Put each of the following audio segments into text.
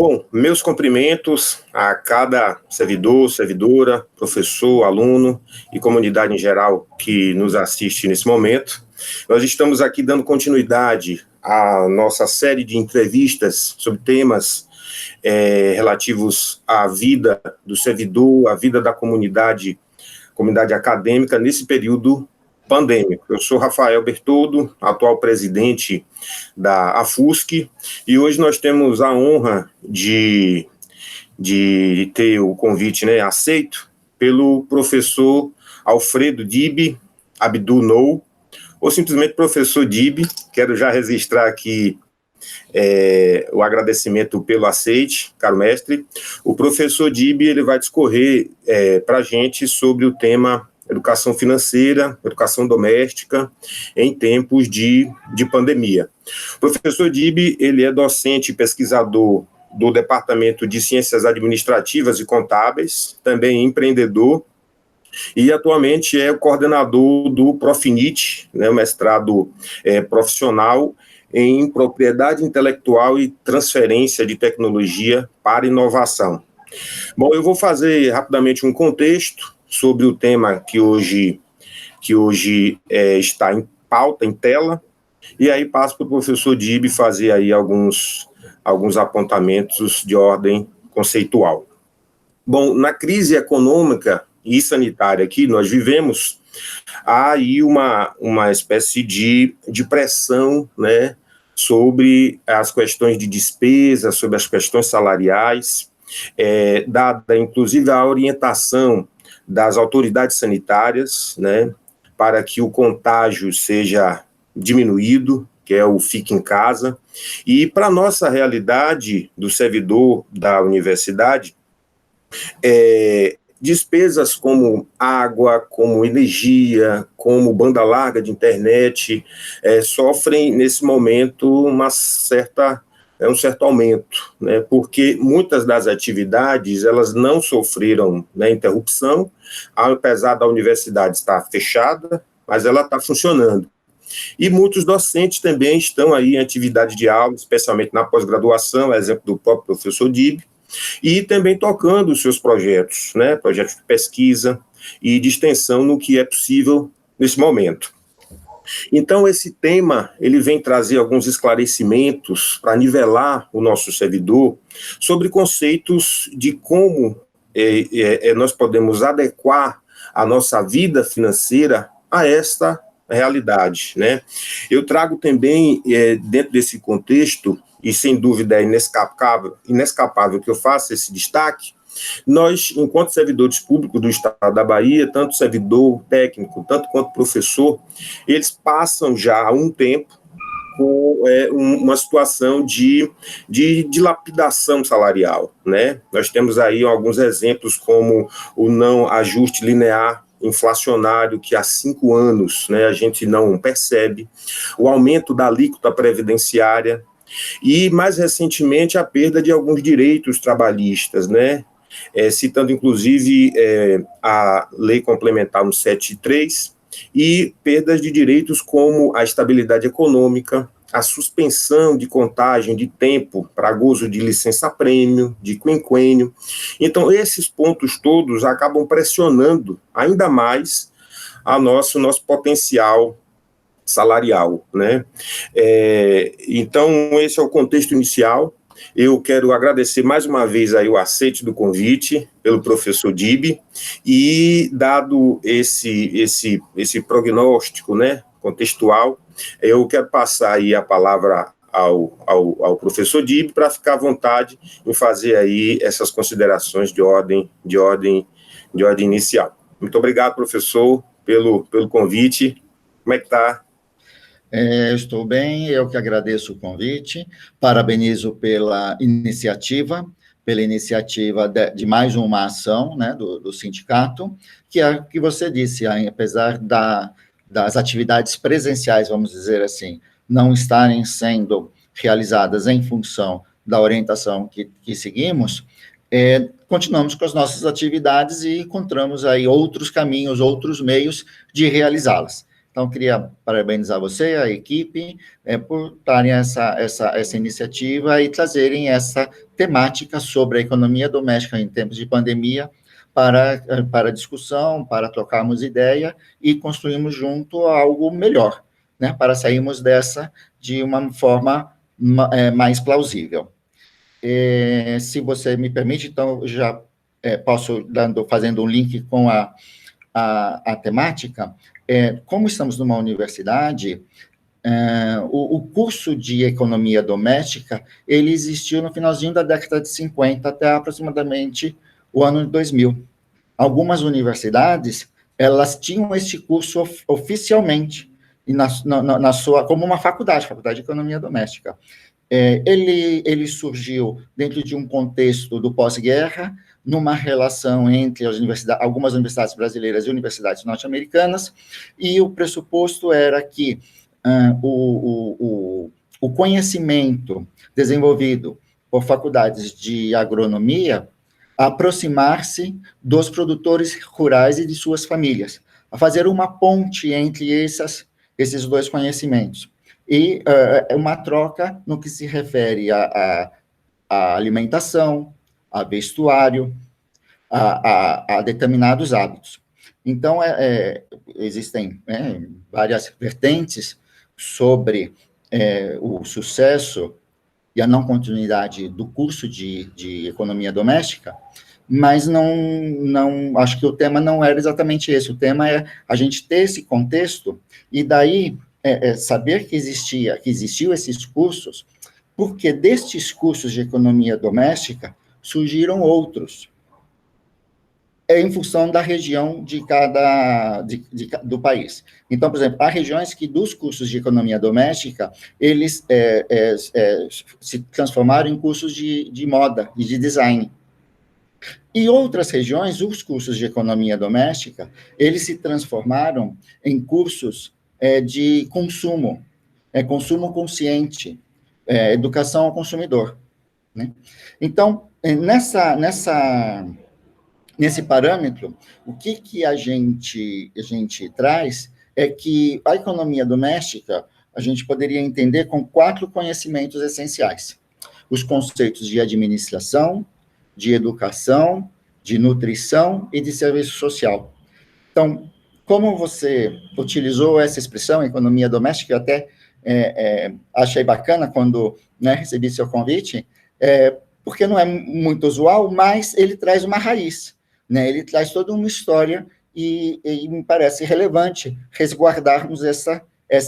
Bom, meus cumprimentos a cada servidor, servidora, professor, aluno e comunidade em geral que nos assiste nesse momento. Nós estamos aqui dando continuidade à nossa série de entrevistas sobre temas relativos à vida do servidor, à vida da comunidade acadêmica nesse período pandêmico. Eu sou Rafael Bertoldo, atual presidente da AFUSC, e hoje nós temos a honra de ter o convite aceito pelo professor Alfredo Dib Abdul-Nour, ou simplesmente professor Dib. Quero já registrar aqui o agradecimento pelo aceite, caro mestre. O professor Dib ele vai discorrer para a gente sobre o tema educação financeira, educação doméstica, em tempos de pandemia. O professor Dib, ele é docente e pesquisador do Departamento de Ciências Administrativas e Contábeis, também empreendedor, e atualmente é o coordenador do Profinit, o mestrado profissional em propriedade intelectual e transferência de tecnologia para inovação. Bom, eu vou fazer rapidamente um contexto sobre o tema que hoje está em pauta, em tela, e aí passo para o professor Dib fazer aí alguns apontamentos de ordem conceitual. Bom, na crise econômica e sanitária que nós vivemos, há aí uma espécie de pressão, sobre as questões de despesa, sobre as questões salariais, dada inclusive a orientação das autoridades sanitárias, para que o contágio seja diminuído, que é o fique em casa, e para a nossa realidade do servidor da universidade, despesas como água, como energia, como banda larga de internet, sofrem nesse momento um certo aumento, porque muitas das atividades elas não sofreram interrupção, apesar da universidade estar fechada, mas ela está funcionando. E muitos docentes também estão aí em atividade de aula, especialmente na pós-graduação, exemplo do próprio professor Dib, e também tocando os seus projetos, projetos de pesquisa e de extensão no que é possível nesse momento. Então, esse tema, ele vem trazer alguns esclarecimentos para nivelar o nosso servidor sobre conceitos de como nós podemos adequar a nossa vida financeira a esta realidade, Eu trago também, dentro desse contexto, e sem dúvida é inescapável que eu faça esse destaque, nós, enquanto servidores públicos do Estado da Bahia, tanto servidor técnico, tanto quanto professor, eles passam já há um tempo com uma situação de dilapidação salarial, Nós temos aí alguns exemplos como o não ajuste linear inflacionário que há 5 anos a gente não percebe, o aumento da alíquota previdenciária e, mais recentemente, a perda de alguns direitos trabalhistas, citando, inclusive, a Lei Complementar 173, e perdas de direitos como a estabilidade econômica, a suspensão de contagem de tempo para gozo de licença-prêmio, de quinquênio. Então, esses pontos todos acabam pressionando ainda mais nosso potencial salarial, Então, esse é o contexto inicial. Eu quero agradecer mais uma vez aí o aceite do convite pelo professor Dib, e dado esse prognóstico, contextual, eu quero passar aí a palavra ao professor Dib para ficar à vontade em fazer aí essas considerações de ordem inicial. Muito obrigado, professor, pelo convite. Como é que está? Estou bem, eu que agradeço o convite, parabenizo pela iniciativa de mais uma ação do sindicato, que é o que você disse, apesar das atividades presenciais, vamos dizer assim, não estarem sendo realizadas em função da orientação que seguimos, continuamos com as nossas atividades e encontramos aí outros caminhos, outros meios de realizá-las. Então, queria parabenizar você, a equipe, por darem essa iniciativa e trazerem essa temática sobre a economia doméstica em tempos de pandemia para discussão, para trocarmos ideia e construirmos junto algo melhor, né, para sairmos dessa de uma forma mais plausível. Se você me permite, então, já posso fazendo um link com a temática. Como estamos numa universidade, o curso de economia doméstica, ele existiu no finalzinho da década de 50 até aproximadamente o ano de 2000. Algumas universidades, elas tinham este curso oficialmente, e como uma faculdade de economia doméstica. Ele surgiu dentro de um contexto do pós-guerra, numa relação entre algumas universidades brasileiras e universidades norte-americanas, e o pressuposto era que o conhecimento desenvolvido por faculdades de agronomia aproximar-se dos produtores rurais e de suas famílias, a fazer uma ponte entre esses dois conhecimentos. E uma troca no que se refere à alimentação, a vestuário, a determinados hábitos. Então, existem várias vertentes sobre o sucesso e a não continuidade do curso de economia doméstica, mas não acho que o tema não era exatamente esse. O tema é a gente ter esse contexto e daí saber que existiam esses cursos, porque destes cursos de economia doméstica surgiram outros, em função da região do país. Então, por exemplo, há regiões que dos cursos de economia doméstica, eles se transformaram em cursos de moda e de design. E outras regiões, os cursos de economia doméstica, eles se transformaram em cursos de consumo, consumo consciente, educação ao consumidor, né? Então, nesse parâmetro, o que a gente traz é que a economia doméstica a gente poderia entender com 4 conhecimentos essenciais: os conceitos de administração, de educação, de nutrição e de serviço social. Então, como você utilizou essa expressão, economia doméstica, eu até achei bacana quando recebi seu convite, porque não é muito usual, mas ele traz uma raiz, né? Ele traz toda uma história e me parece relevante resguardarmos essa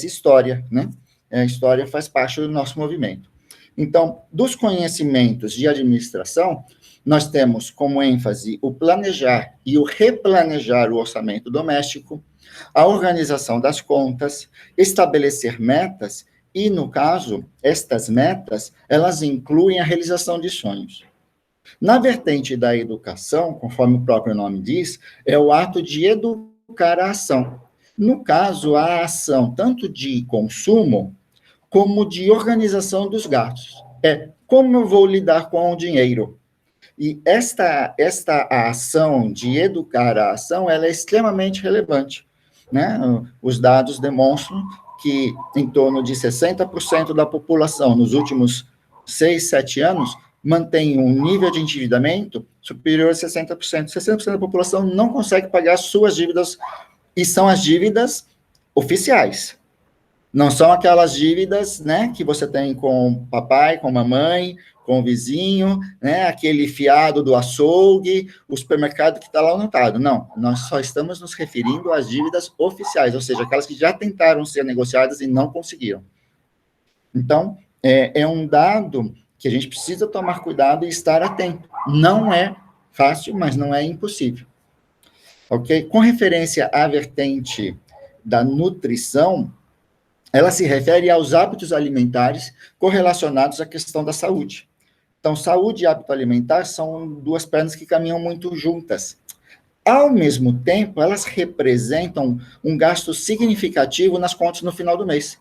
história, né? A história faz parte do nosso movimento. Então, dos conhecimentos de administração, nós temos como ênfase o planejar e o replanejar o orçamento doméstico, a organização das contas, estabelecer metas e, no caso, estas metas, elas incluem a realização de sonhos. Na vertente da educação, conforme o próprio nome diz, é o ato de educar a ação. No caso, a ação tanto de consumo como de organização dos gastos. Como eu vou lidar com o dinheiro? E esta ação de educar a ação, ela é extremamente relevante, né? Os dados demonstram que em torno de 60% da população, nos últimos 6, 7 anos, mantém um nível de endividamento superior a 60%. 60% da população não consegue pagar suas dívidas, e são as dívidas oficiais. Não são aquelas dívidas, né, que você tem com o papai, com a mamãe, com o vizinho, né, aquele fiado do açougue, o supermercado que está lá anotado. Não, nós só estamos nos referindo às dívidas oficiais, ou seja, aquelas que já tentaram ser negociadas e não conseguiram. Então, é um dado que a gente precisa tomar cuidado e estar atento. Não é fácil, mas não é impossível. Ok? Com referência à vertente da nutrição, ela se refere aos hábitos alimentares correlacionados à questão da saúde. Então, saúde e hábito alimentar são 2 pernas que caminham muito juntas. Ao mesmo tempo, elas representam um gasto significativo nas contas no final do mês,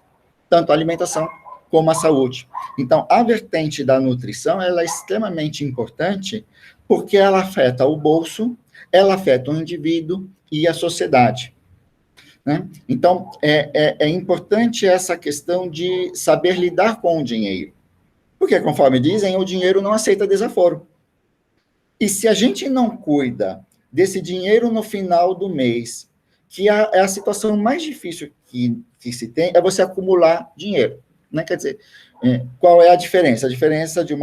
tanto a alimentação como a saúde. Então, a vertente da nutrição, ela é extremamente importante porque ela afeta o bolso, ela afeta o indivíduo e a sociedade. né? Então, é importante essa questão de saber lidar com o dinheiro, porque, conforme dizem, o dinheiro não aceita desaforo. E se a gente não cuida desse dinheiro no final do mês, que é a situação mais difícil que se tem, é você acumular dinheiro, né? Quer dizer, qual é a diferença? A diferença de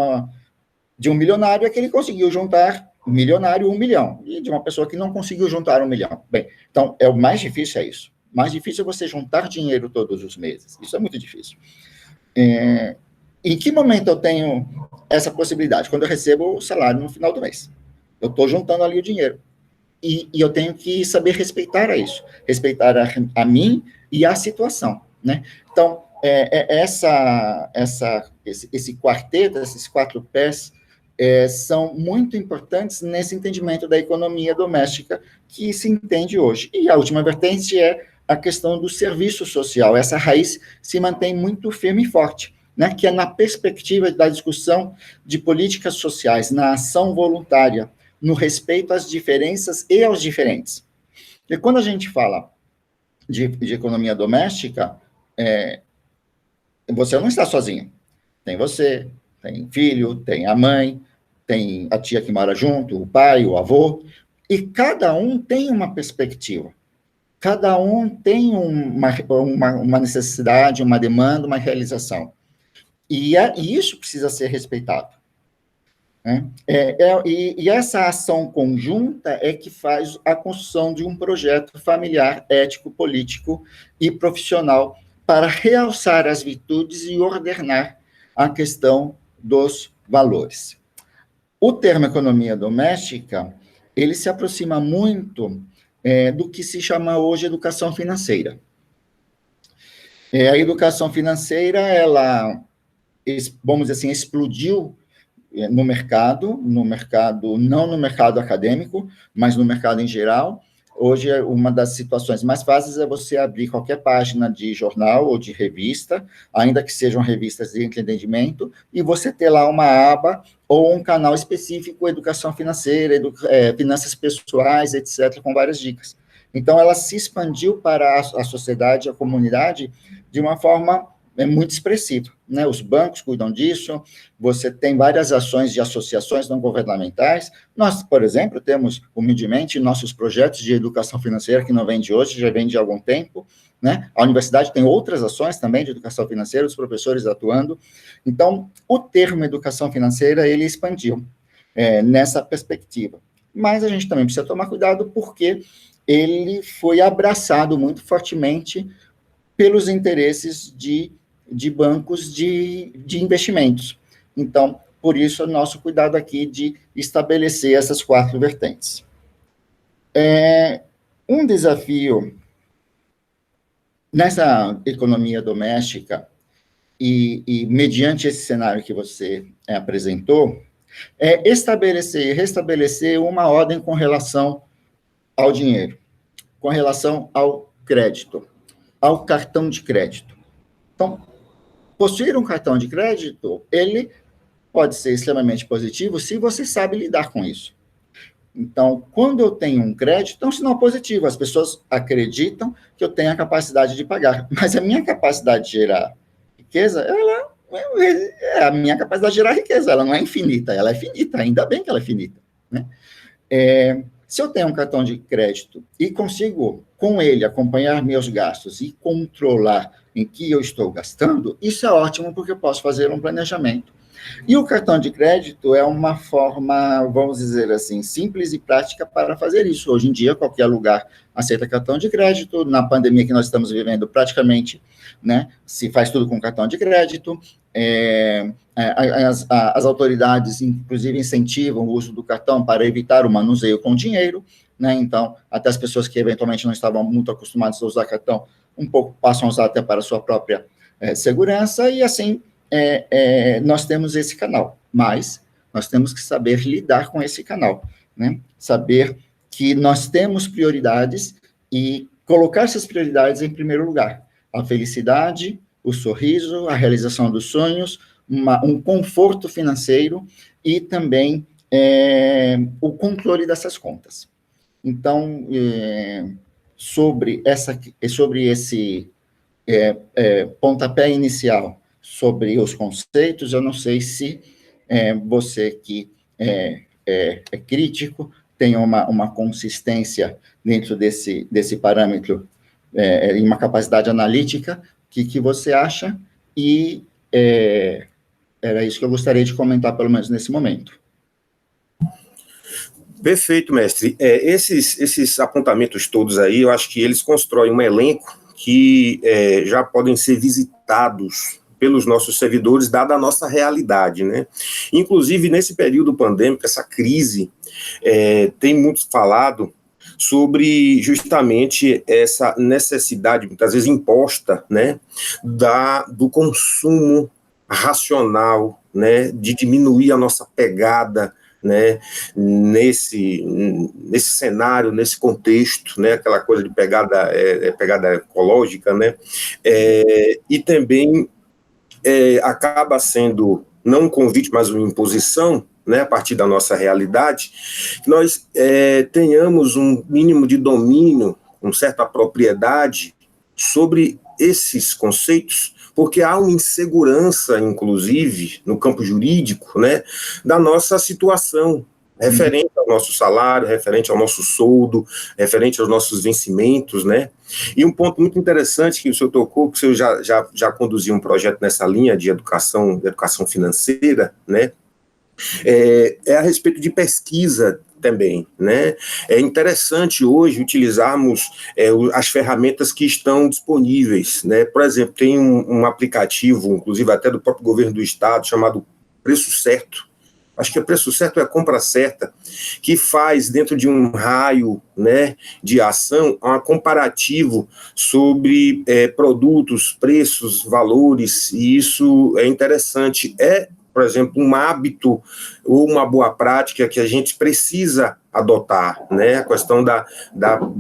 um milionário é que ele conseguiu juntar, um milionário, 1 milhão, e de uma pessoa que não conseguiu juntar 1 milhão. Bem, então, o mais difícil é isso. O mais difícil é você juntar dinheiro todos os meses. Isso é muito difícil. Em que momento eu tenho essa possibilidade? Quando eu recebo o salário no final do mês. Eu estou juntando ali o dinheiro. E eu tenho que saber respeitar isso. Respeitar a mim e a situação, né? Então, esse quarteto, esses 4 pés, são muito importantes nesse entendimento da economia doméstica que se entende hoje. E a última vertente é a questão do serviço social. Essa raiz se mantém muito firme e forte, né, que é na perspectiva da discussão de políticas sociais, na ação voluntária, no respeito às diferenças e aos diferentes. E quando a gente fala de economia doméstica, você não está sozinho. Tem você, tem filho, tem a mãe, tem a tia que mora junto, o pai, o avô, e cada um tem uma perspectiva. Cada um tem uma necessidade, uma demanda, uma realização. E isso precisa ser respeitado. Né? E essa ação conjunta é que faz a construção de um projeto familiar, ético, político e profissional para realçar as virtudes e ordenar a questão dos valores. O termo economia doméstica, ele se aproxima muito do que se chama hoje educação financeira. A educação financeira, ela, vamos dizer assim, explodiu no mercado, não no mercado acadêmico, mas no mercado em geral. Hoje, uma das situações mais fáceis é você abrir qualquer página de jornal ou de revista, ainda que sejam revistas de entendimento, e você ter lá uma aba ou um canal específico, educação financeira, finanças pessoais, etc., com várias dicas. Então, ela se expandiu para a sociedade, a comunidade, de uma forma muito expressiva, né? Os bancos cuidam disso, você tem várias ações de associações não governamentais. Nós, por exemplo, temos, humildemente, nossos projetos de educação financeira, que não vem de hoje, já vem de algum tempo, né? A universidade tem outras ações também de educação financeira, os professores atuando. Então, o termo educação financeira, ele expandiu nessa perspectiva. Mas a gente também precisa tomar cuidado, porque ele foi abraçado muito fortemente pelos interesses de bancos de investimentos. Então, por isso, o nosso cuidado aqui de estabelecer essas 4 vertentes. Um desafio nessa economia doméstica, e mediante esse cenário que você apresentou, é estabelecer e restabelecer uma ordem com relação ao dinheiro, com relação ao crédito, ao cartão de crédito. Então, possuir um cartão de crédito, ele pode ser extremamente positivo se você sabe lidar com isso. Então, quando eu tenho um crédito, é um sinal positivo. As pessoas acreditam que eu tenho a capacidade de pagar, mas a minha capacidade de gerar riqueza, a minha capacidade de gerar riqueza, ela não é infinita, ela é finita, ainda bem que ela é finita, né? Se eu tenho um cartão de crédito e consigo, com ele, acompanhar meus gastos e controlar em que eu estou gastando, isso é ótimo, porque eu posso fazer um planejamento. E o cartão de crédito é uma forma, vamos dizer assim, simples e prática para fazer isso. Hoje em dia, qualquer lugar aceita cartão de crédito. Na pandemia que nós estamos vivendo, praticamente, né, se faz tudo com cartão de crédito. As autoridades, inclusive, incentivam o uso do cartão para evitar o manuseio com dinheiro, né? Então, até as pessoas que eventualmente não estavam muito acostumadas a usar cartão, um pouco passam a usar até para a sua própria segurança, e assim nós temos esse canal, mas nós temos que saber lidar com esse canal, né? Saber que nós temos prioridades e colocar essas prioridades em primeiro lugar. A felicidade, o sorriso, a realização dos sonhos, um conforto financeiro e também o controle dessas contas. Então, sobre esse pontapé inicial, sobre os conceitos. Eu não sei se você que é crítico tem uma consistência dentro desse parâmetro, e uma capacidade analítica, que você acha, e era isso que eu gostaria de comentar, pelo menos nesse momento. Perfeito, mestre. Esses apontamentos todos aí, eu acho que eles constroem um elenco que já podem ser visitados pelos nossos servidores, dada a nossa realidade, né? Inclusive, nesse período pandêmico, essa crise, tem muito falado sobre justamente essa necessidade, muitas vezes imposta, né, do consumo racional, né, de diminuir a nossa pegada, né, nesse cenário, nesse contexto, né, aquela coisa de pegada ecológica, né, e também acaba sendo não um convite, mas uma imposição, né, a partir da nossa realidade, que nós tenhamos um mínimo de domínio, com certa propriedade sobre esses conceitos, porque há uma insegurança, inclusive, no campo jurídico, né, da nossa situação, referente ao nosso salário, referente ao nosso soldo, referente aos nossos vencimentos, né? E um ponto muito interessante que o senhor tocou, que o senhor já conduziu um projeto nessa linha de educação financeira, né? A respeito de pesquisa também, né? É interessante hoje utilizarmos as ferramentas que estão disponíveis, né? Por exemplo, tem um aplicativo, inclusive até do próprio governo do estado, chamado Preço Certo. Acho que o Preço Certo é a compra certa, que faz, dentro de um raio, né, de ação, um comparativo sobre produtos, preços, valores, e isso é interessante. Por exemplo, um hábito ou uma boa prática que a gente precisa adotar, né? A questão da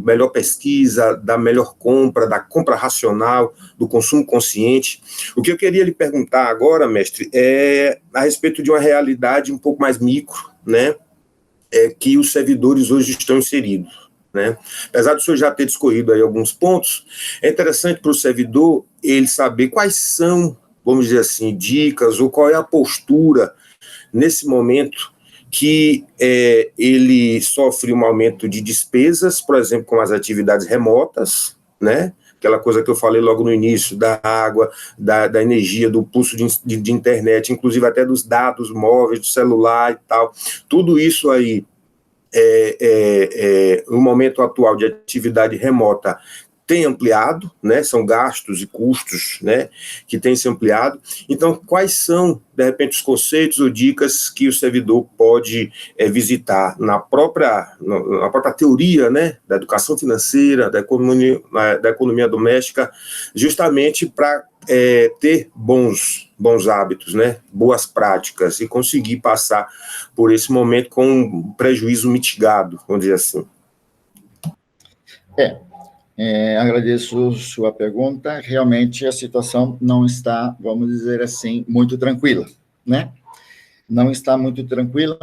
melhor pesquisa, da melhor compra, da compra racional, do consumo consciente. O que eu queria lhe perguntar agora, mestre, é a respeito de uma realidade um pouco mais micro, né? Que os servidores hoje estão inseridos, né? Apesar do senhor já ter discorrido aí alguns pontos, é interessante para o servidor ele saber quais são, vamos dizer assim, dicas, ou qual é a postura nesse momento que ele sofre um aumento de despesas, por exemplo, com as atividades remotas, né? Aquela coisa que eu falei logo no início, da água, da energia, do pulso de internet, inclusive até dos dados móveis, do celular e tal. Tudo isso aí, no momento atual de atividade remota, tem ampliado, né? São gastos e custos, né, que têm se ampliado. Então, quais são, de repente, os conceitos ou dicas que o servidor pode visitar na própria teoria, né, da educação financeira, da economia doméstica, justamente para ter bons hábitos, né, boas práticas, e conseguir passar por esse momento com um prejuízo mitigado, vamos dizer assim. Agradeço sua pergunta. Realmente a situação não está, vamos dizer assim, muito tranquila, né? Não está muito tranquila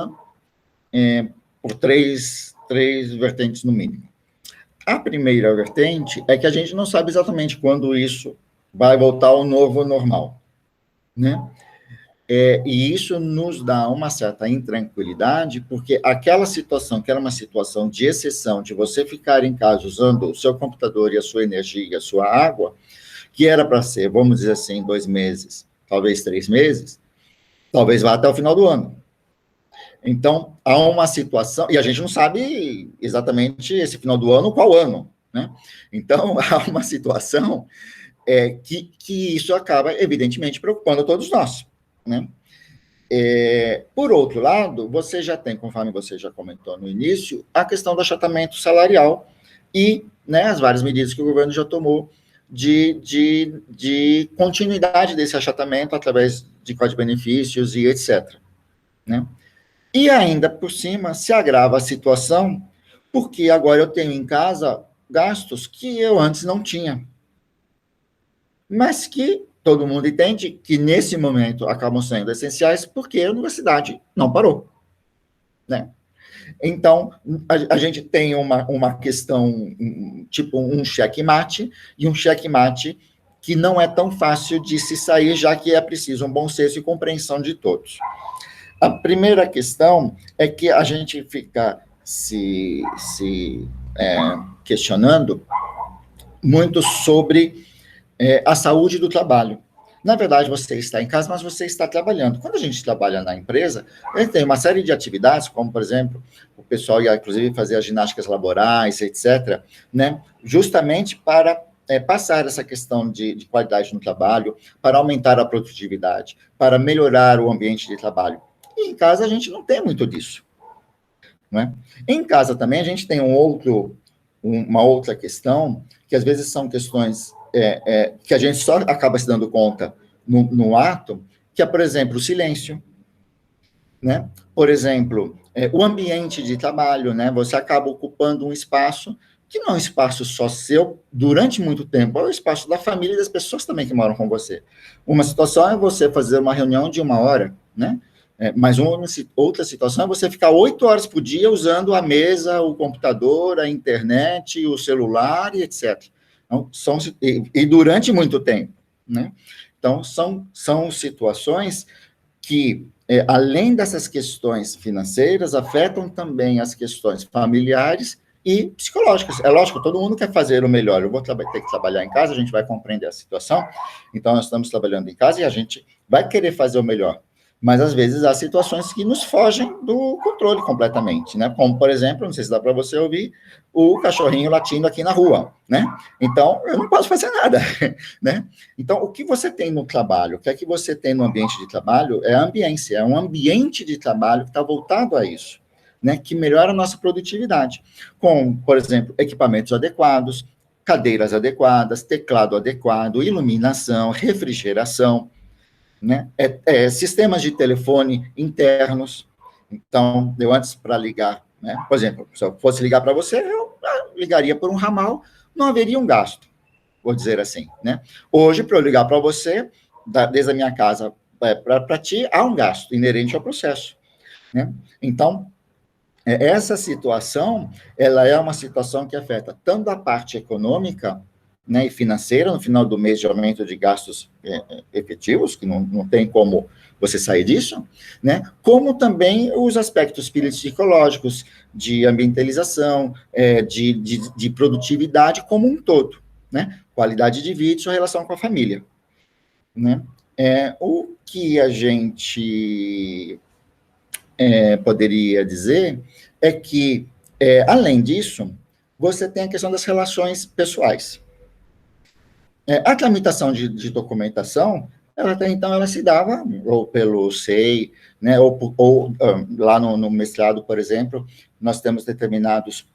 por três vertentes, no mínimo. A primeira vertente é que a gente não sabe exatamente quando isso vai voltar ao novo normal, né? E isso nos dá uma certa intranquilidade, porque aquela situação, que era uma situação de exceção, de você ficar em casa usando o seu computador e a sua energia, a sua água, que era para ser, vamos dizer assim, 2 meses, talvez 3 meses, talvez vá até o final do ano. Então, há uma situação, e a gente não sabe exatamente esse final do ano, qual ano, né? Então, há uma situação que isso acaba, evidentemente, preocupando todos nós, né? Por outro lado, você já tem, conforme você já comentou no início, a questão do achatamento salarial e, né, as várias medidas que o governo já tomou de continuidade desse achatamento através de código de benefícios e etc., né? E ainda por cima se agrava a situação, porque agora eu tenho em casa gastos que eu antes não tinha, mas que todo mundo entende que nesse momento acabam sendo essenciais porque a universidade não parou, né? Então, a gente tem uma questão, tipo um checkmate, e um checkmate que não é tão fácil de se sair, já que é preciso um bom senso e compreensão de todos. A primeira questão é que a gente fica se questionando muito sobre a saúde do trabalho. Na verdade, você está em casa, mas você está trabalhando. Quando a gente trabalha na empresa, a gente tem uma série de atividades, como, por exemplo, o pessoal ia, inclusive, fazer as ginásticas laborais, etc., né? Justamente para passar essa questão de qualidade no trabalho, para aumentar a produtividade, para melhorar o ambiente de trabalho. E em casa a gente não tem muito disso, né? Em casa também a gente tem uma outra questão, que às vezes são questões que a gente só acaba se dando conta no ato, que é, por exemplo, o silêncio, né? Por exemplo, o ambiente de trabalho, né? Você acaba ocupando um espaço que não é um espaço só seu durante muito tempo, é o espaço da família e das pessoas também que moram com você. Uma situação é você fazer uma reunião de 1 hora, né? Mas outra situação é você ficar 8 horas por dia usando a mesa, o computador, a internet, o celular e etc. Então, e durante muito tempo, né? Então, são situações que, além dessas questões financeiras, afetam também as questões familiares e psicológicas. É lógico, todo mundo quer fazer o melhor. Eu vou ter que trabalhar em casa, a gente vai compreender a situação, então nós estamos trabalhando em casa e a gente vai querer fazer o melhor. Mas, às vezes, há situações que nos fogem do controle completamente, né? Como, por exemplo, não sei se dá para você ouvir, o cachorrinho latindo aqui na rua, né? Então, eu não posso fazer nada, né? Então, o que você tem no trabalho, o que é que você tem no ambiente de trabalho é a ambiência, é um ambiente de trabalho que está voltado a isso, né? Que melhora a nossa produtividade, com, por exemplo, equipamentos adequados, cadeiras adequadas, teclado adequado, iluminação, refrigeração, né? Sistemas de telefone internos. Então, eu antes, para ligar, né? Por exemplo, se eu fosse ligar para você, eu ligaria por um ramal, não haveria um gasto, vou dizer assim, né? Hoje, para eu ligar para você, desde a minha casa para ti, há um gasto inerente ao processo, né? Então, essa situação, ela é uma situação que afeta tanto a parte econômica, né, e financeira, no final do mês, de aumento de gastos efetivos, que não tem como você sair disso, né, como também os aspectos psicológicos, de ambientalização, de produtividade como um todo, né, qualidade de vida e sua relação com a família, né. O que a gente poderia dizer é que, além disso, você tem a questão das relações pessoais. A tramitação de documentação, ela até então ela se dava ou pelo SEI, né, ou lá no mestrado, por exemplo, nós temos determinados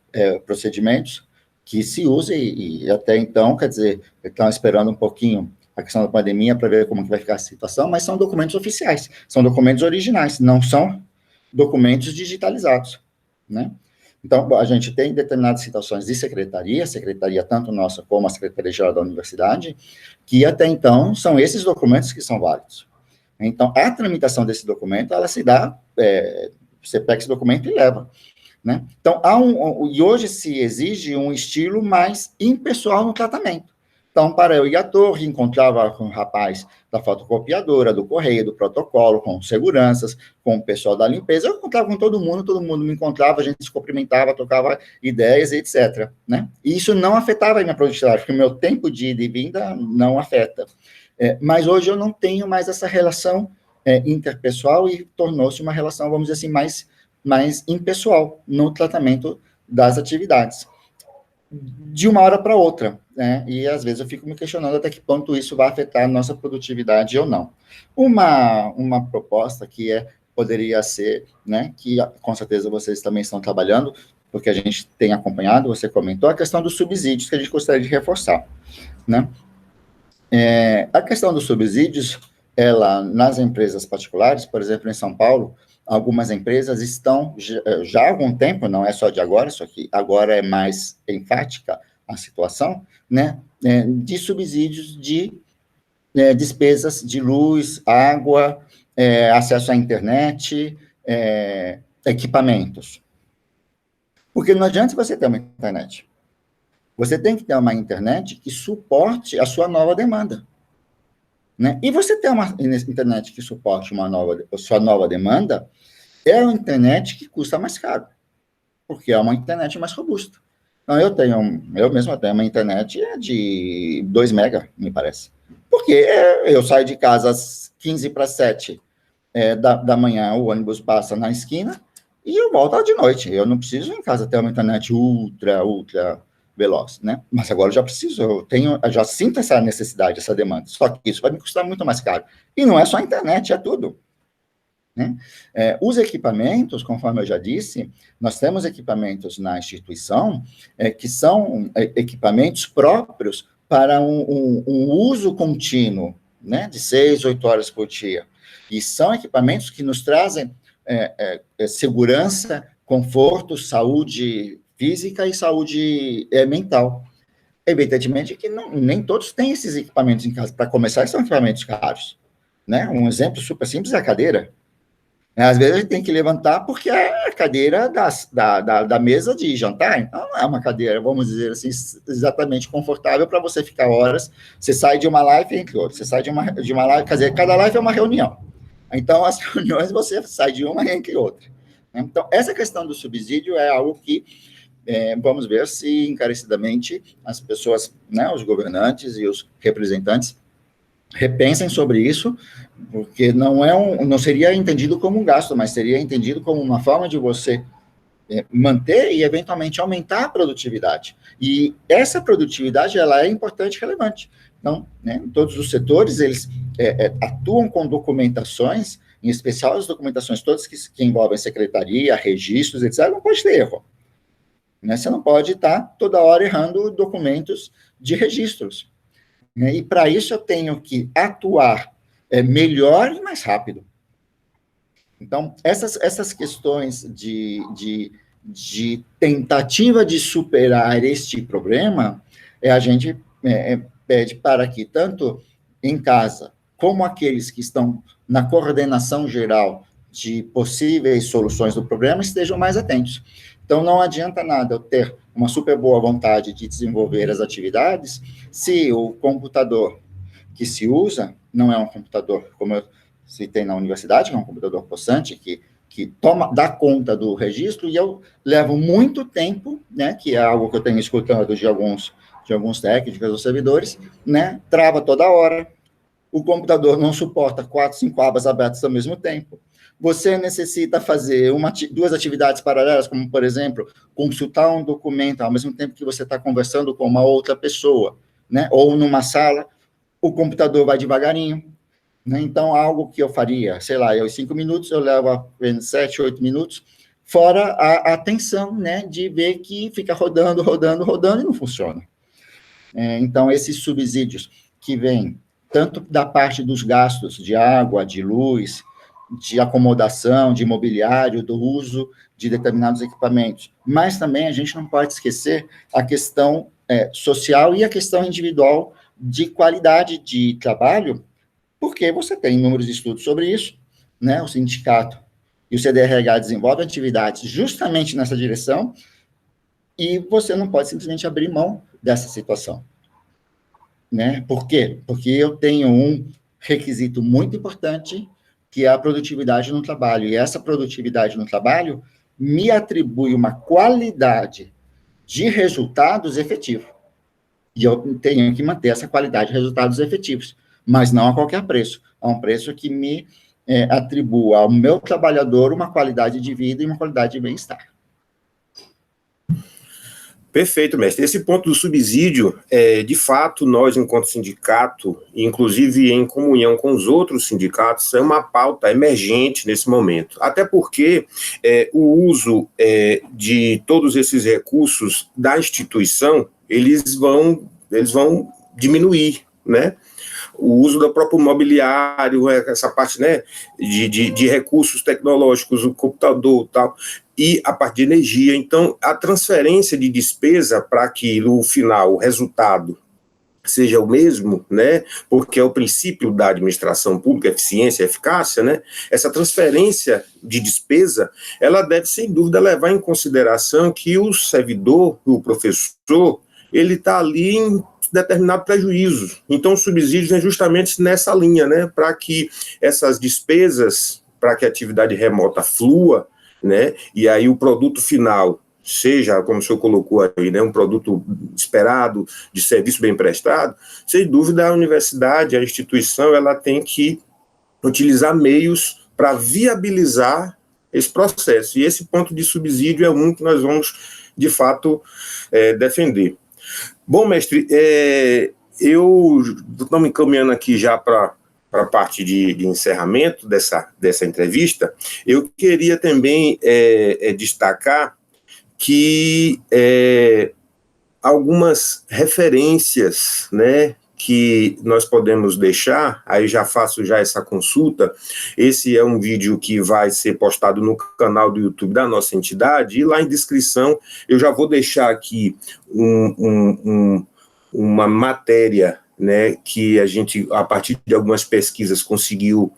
procedimentos que se usam e até então, quer dizer, estão esperando um pouquinho a questão da pandemia para ver como que vai ficar a situação, mas são documentos oficiais, são documentos originais, não são documentos digitalizados, né? Então, a gente tem determinadas situações de secretaria tanto nossa como a Secretaria-Geral da Universidade, que até então são esses documentos que são válidos. Então, a tramitação desse documento, ela se dá, você pega esse documento e leva, né? Então, e hoje se exige um estilo mais impessoal no tratamento. Então, para eu ir à torre, encontrava com o rapaz da fotocopiadora, do correio, do protocolo, com seguranças, com o pessoal da limpeza, eu encontrava com todo mundo me encontrava, a gente se cumprimentava, trocava ideias, etc., né? E isso não afetava a minha produtividade, porque o meu tempo de ida e vinda não afeta. Mas hoje eu não tenho mais essa relação interpessoal e tornou-se uma relação, vamos dizer assim, mais impessoal no tratamento das atividades. De uma hora para outra, né? E às vezes eu fico me questionando até que ponto isso vai afetar a nossa produtividade ou não. Uma proposta que poderia ser, né, que com certeza vocês também estão trabalhando, porque a gente tem acompanhado, você comentou, a questão dos subsídios, que a gente gostaria de reforçar, né? A questão dos subsídios, ela, nas empresas particulares, por exemplo, em São Paulo, algumas empresas estão, já há algum tempo, não é só de agora, só que agora é mais enfática a situação, né, de subsídios de despesas de luz, água, acesso à internet, equipamentos, Porque não adianta você ter uma internet. Você tem que ter uma internet que suporte a sua nova demanda. Né? E você ter uma internet que suporte a sua nova demanda é uma internet que custa mais caro, porque é uma internet mais robusta. Então, eu mesmo tenho uma internet de 2 mega, me parece. Porque eu saio de casa às 15 para 7 da manhã, o ônibus passa na esquina, e eu volto de noite. Eu não preciso em casa ter uma internet ultra veloz, né? Mas agora eu já preciso, eu já sinto essa necessidade, essa demanda. Só que isso vai me custar muito mais caro. E não é só a internet, é tudo. Né? Os equipamentos, conforme eu já disse, nós temos equipamentos na instituição que são equipamentos próprios para um uso contínuo, né? De 6, 8 horas por dia. E são equipamentos que nos trazem segurança, conforto, saúde física e saúde mental. Evidentemente que nem todos têm esses equipamentos em casa. Para começar, são equipamentos caros. Né? Um exemplo super simples é a cadeira. Às vezes a gente tem que levantar porque é a cadeira da mesa de jantar, então não é uma cadeira, vamos dizer assim, exatamente confortável para você ficar horas. Você sai de uma live entre outras, você sai de uma live, quer dizer, cada live é uma reunião. Então, as reuniões você sai de uma entre outra. Então, essa questão do subsídio é algo que vamos ver se encarecidamente as pessoas, né, os governantes e os representantes repensem sobre isso, porque não seria entendido como um gasto, mas seria entendido como uma forma de você manter e, eventualmente, aumentar a produtividade. E essa produtividade, ela é importante e relevante. Então, né, todos os setores, eles atuam com documentações, em especial as documentações todas que envolvem secretaria, registros, etc., não pode ter erro. Né? Você não pode estar toda hora errando documentos de registros. E para isso eu tenho que atuar melhor e mais rápido. Então, essas questões de tentativa de superar este problema, a gente pede para que, tanto em casa, como aqueles que estão na coordenação geral de possíveis soluções do problema, estejam mais atentos. Então, não adianta nada eu ter uma super boa vontade de desenvolver as atividades se o computador que se usa não é um computador, como eu citei na universidade, que é um computador possante, que dá conta do registro, e eu levo muito tempo, né, que é algo que eu tenho escutado de alguns técnicos ou servidores, né, trava toda hora, o computador não suporta 4, 5 abas abertas ao mesmo tempo, você necessita fazer 2 atividades paralelas, como, por exemplo, consultar um documento ao mesmo tempo que você está conversando com uma outra pessoa, né? Ou numa sala, o computador vai devagarinho. Né? Então, algo que eu faria, sei lá, em 5 minutos, eu levo apenas 7, 8 minutos, fora a atenção, né, de ver que fica rodando e não funciona. Então, esses subsídios que vêm tanto da parte dos gastos de água, de luz, de acomodação, de imobiliário, do uso de determinados equipamentos. Mas também a gente não pode esquecer a questão social e a questão individual de qualidade de trabalho, porque você tem inúmeros estudos sobre isso, né? O sindicato e o CDRH desenvolvem atividades justamente nessa direção, e você não pode simplesmente abrir mão dessa situação. Né? Por quê? Porque eu tenho um requisito muito importante, que é a produtividade no trabalho. E essa produtividade no trabalho me atribui uma qualidade de resultados efetivos. E eu tenho que manter essa qualidade de resultados efetivos, mas não a qualquer preço. A um preço que me atribua ao meu trabalhador uma qualidade de vida e uma qualidade de bem-estar. Perfeito, mestre. Esse ponto do subsídio, de fato, nós, enquanto sindicato, inclusive em comunhão com os outros sindicatos, é uma pauta emergente nesse momento. Até porque o uso de todos esses recursos da instituição, eles vão diminuir, né? O uso do próprio mobiliário, essa parte, né, de recursos tecnológicos, o computador e tal, e a parte de energia. Então, a transferência de despesa para que, no final, o resultado seja o mesmo, né, porque é o princípio da administração pública, eficiência, eficácia, né, essa transferência de despesa, ela deve, sem dúvida, levar em consideração que o servidor, o professor, ele está ali em determinado prejuízo. Então, o subsídio é justamente nessa linha, né, para que essas despesas, para que a atividade remota flua, né, e aí o produto final seja, como o senhor colocou aí, né, um produto esperado, de serviço bem prestado, sem dúvida a universidade, a instituição, ela tem que utilizar meios para viabilizar esse processo. E esse ponto de subsídio é um que nós vamos, de fato, defender. Bom, mestre, eu estou me encaminhando aqui já para a parte de encerramento dessa entrevista. Eu queria também destacar que algumas referências, né, que nós podemos deixar, aí já faço já essa consulta. Esse é um vídeo que vai ser postado no canal do YouTube da nossa entidade, e lá em descrição eu já vou deixar aqui uma matéria, né, que a gente, a partir de algumas pesquisas, conseguiu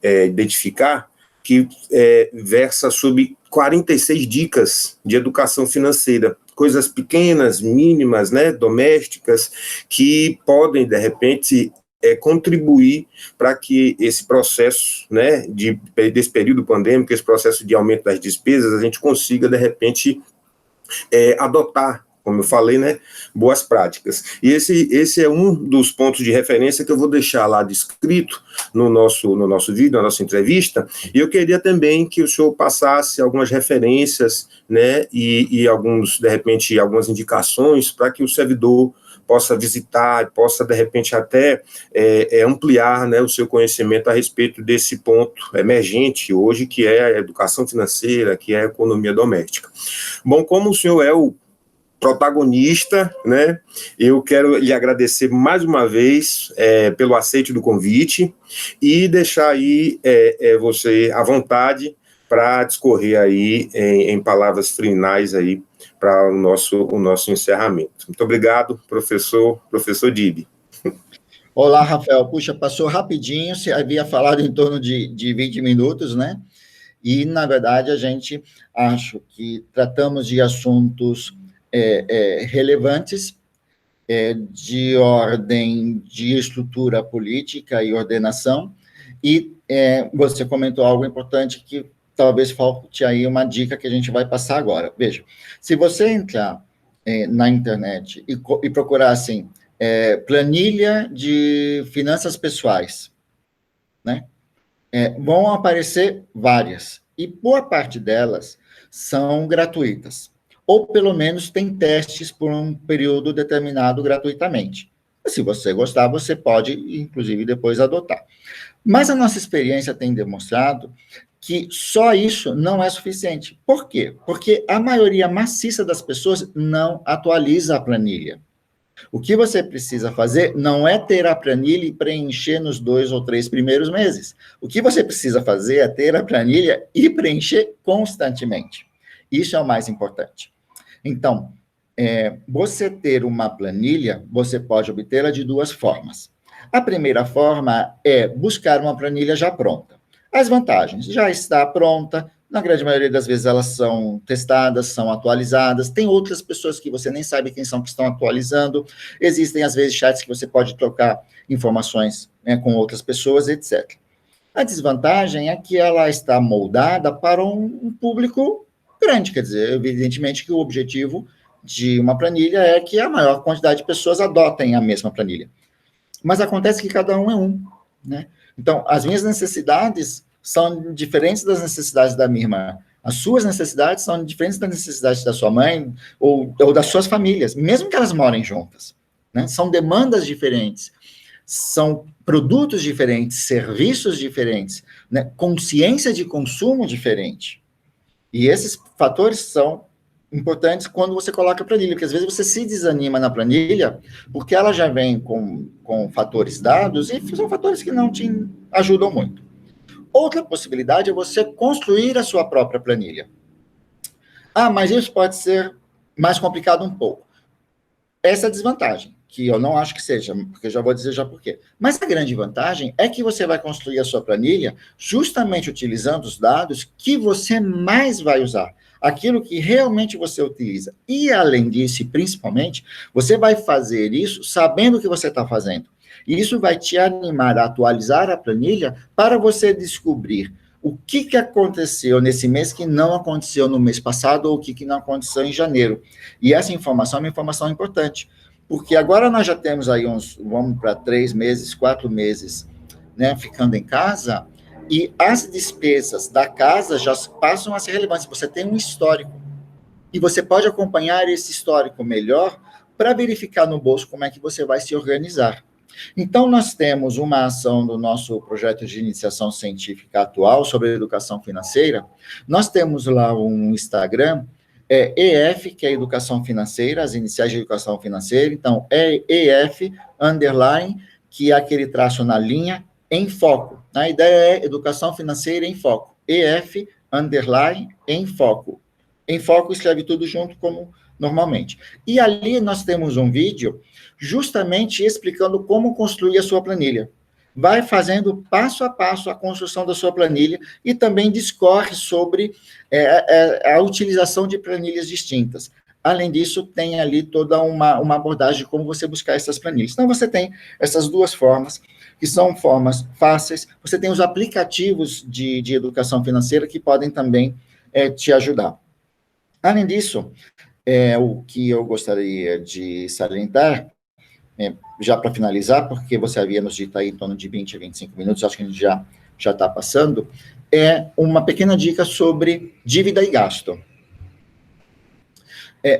identificar, que versa sobre 46 dicas de educação financeira, coisas pequenas, mínimas, né, domésticas, que podem, de repente, contribuir para que esse processo, né, desse período pandêmico, esse processo de aumento das despesas, a gente consiga, de repente, adotar, como eu falei, né, boas práticas. E esse é um dos pontos de referência que eu vou deixar lá descrito no nosso vídeo, na nossa entrevista, e eu queria também que o senhor passasse algumas referências, né, e de repente, algumas indicações para que o servidor possa visitar, possa, de repente, até ampliar, né, o seu conhecimento a respeito desse ponto emergente hoje, que é a educação financeira, que é a economia doméstica. Bom, como o senhor é o protagonista, né? Eu quero lhe agradecer mais uma vez pelo aceite do convite e deixar aí você à vontade para discorrer aí em palavras finais aí para o nosso encerramento. Muito obrigado, professor Dib. Olá, Rafael. Puxa, passou rapidinho, você havia falado em torno de 20 minutos, né? E, na verdade, a gente acho que tratamos de assuntos relevantes, de ordem de estrutura política e ordenação, e você comentou algo importante que talvez falte aí uma dica que a gente vai passar agora. Veja, se você entrar na internet e procurar, assim, planilha de finanças pessoais, né? Vão aparecer várias, e boa parte delas são gratuitas, ou pelo menos tem testes por um período determinado gratuitamente. Se você gostar, você pode, inclusive, depois adotar. Mas a nossa experiência tem demonstrado que só isso não é suficiente. Por quê? Porque a maioria maciça das pessoas não atualiza a planilha. O que você precisa fazer não é ter a planilha e preencher nos 2 ou 3 primeiros meses. O que você precisa fazer é ter a planilha e preencher constantemente. Isso é o mais importante. Então, você ter uma planilha, você pode obtê-la de 2 formas. A primeira forma é buscar uma planilha já pronta. As vantagens: já está pronta, na grande maioria das vezes elas são testadas, são atualizadas, tem outras pessoas que você nem sabe quem são que estão atualizando, existem às vezes chats que você pode trocar informações, né, com outras pessoas, etc. A desvantagem é que ela está moldada para um público grande, quer dizer, evidentemente que o objetivo de uma planilha é que a maior quantidade de pessoas adotem a mesma planilha. Mas acontece que cada um é um, né? Então, as minhas necessidades são diferentes das necessidades da minha irmã. As suas necessidades são diferentes das necessidades da sua mãe ou das suas famílias, mesmo que elas morem juntas, né? São demandas diferentes, são produtos diferentes, serviços diferentes, né? Consciência de consumo diferente. E esses fatores são importantes quando você coloca a planilha, porque às vezes você se desanima na planilha, porque ela já vem com fatores dados, e são fatores que não te ajudam muito. Outra possibilidade é você construir a sua própria planilha. Ah, mas isso pode ser mais complicado um pouco. essa desvantagem, que eu não acho que seja, porque eu já vou dizer já por quê. Mas a grande vantagem é que você vai construir a sua planilha justamente utilizando os dados que você mais vai usar, aquilo que realmente você utiliza. E, além disso, e principalmente, você vai fazer isso sabendo o que você está fazendo. E isso vai te animar a atualizar a planilha para você descobrir o que aconteceu nesse mês que não aconteceu no mês passado ou o que não aconteceu em janeiro. E essa informação é uma informação importante, porque agora nós já temos aí vamos para 3 meses, 4 meses, né, ficando em casa, e as despesas da casa já passam a ser relevantes. Você tem um histórico, e você pode acompanhar esse histórico melhor para verificar no bolso como é que você vai se organizar. Então, nós temos uma ação do nosso projeto de iniciação científica atual sobre educação financeira. Nós temos lá um Instagram, EF, que é Educação Financeira, as iniciais de Educação Financeira. Então, é EF, underline, que é aquele traço na linha, em foco. A ideia é Educação Financeira em Foco. EF, underline, em foco. Em foco escreve tudo junto como normalmente. E ali nós temos um vídeo justamente explicando como construir a sua planilha. Vai fazendo passo a passo a construção da sua planilha e também discorre sobre a utilização de planilhas distintas. Além disso, tem ali toda uma abordagem de como você buscar essas planilhas. Então, você tem essas duas formas, que são formas fáceis. Você tem os aplicativos de educação financeira que podem também te ajudar. Além disso, o que eu gostaria de salientar, já para finalizar, porque você havia nos dito aí em torno de 20 a 25 minutos, acho que a gente já está passando, é uma pequena dica sobre dívida e gasto.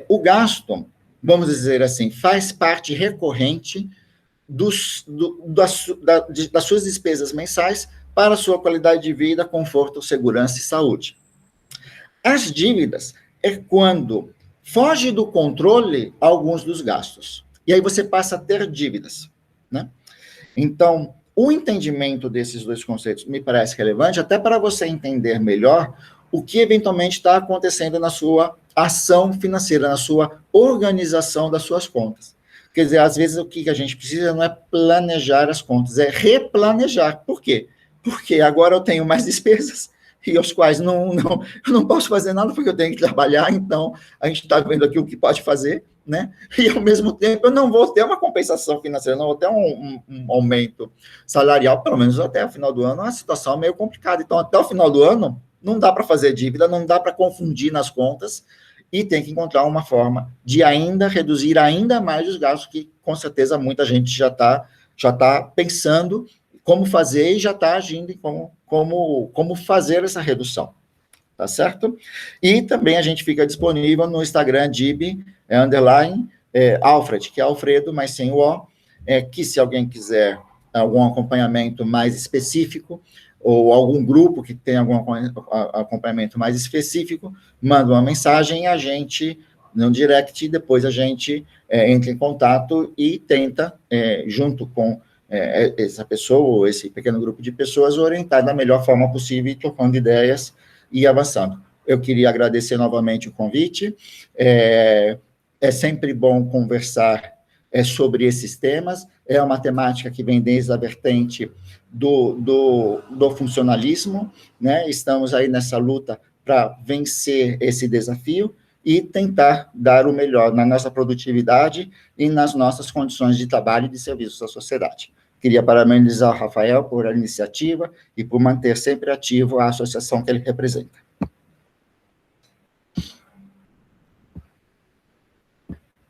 O gasto, vamos dizer assim, faz parte recorrente das suas despesas mensais para a sua qualidade de vida, conforto, segurança e saúde. As dívidas é quando foge do controle alguns dos gastos. E aí você passa a ter dívidas, né? Então, o entendimento desses dois conceitos me parece relevante, até para você entender melhor o que eventualmente está acontecendo na sua ação financeira, na sua organização das suas contas. Quer dizer, às vezes o que a gente precisa não é planejar as contas, é replanejar. Por quê? Porque agora eu tenho mais despesas, e aos quais eu não posso fazer nada porque eu tenho que trabalhar, então a gente está vendo aqui o que pode fazer, né? E ao mesmo tempo eu não vou ter uma compensação financeira, não vou ter um aumento salarial, pelo menos até o final do ano, a situação é meio complicada. Então, até o final do ano, não dá para fazer dívida, não dá para confundir nas contas, e tem que encontrar uma forma de ainda reduzir ainda mais os gastos, que com certeza muita gente já tá pensando como fazer e já está agindo em como fazer essa redução, tá certo? E também a gente fica disponível no Instagram, DIB, Alfred, que é Alfredo, mas sem o O, que se alguém quiser algum acompanhamento mais específico, ou algum grupo que tem algum acompanhamento mais específico, manda uma mensagem e a gente, no direct, depois a gente entra em contato e tenta, junto com essa pessoa, ou esse pequeno grupo de pessoas, orientar da melhor forma possível, trocando ideias e avançando. Eu queria agradecer novamente o convite, é sempre bom conversar sobre esses temas, é uma temática que vem desde a vertente do funcionalismo, né? Estamos aí nessa luta para vencer esse desafio e tentar dar o melhor na nossa produtividade e nas nossas condições de trabalho e de serviço à sociedade. Queria parabenizar o Rafael por a iniciativa e por manter sempre ativo a associação que ele representa.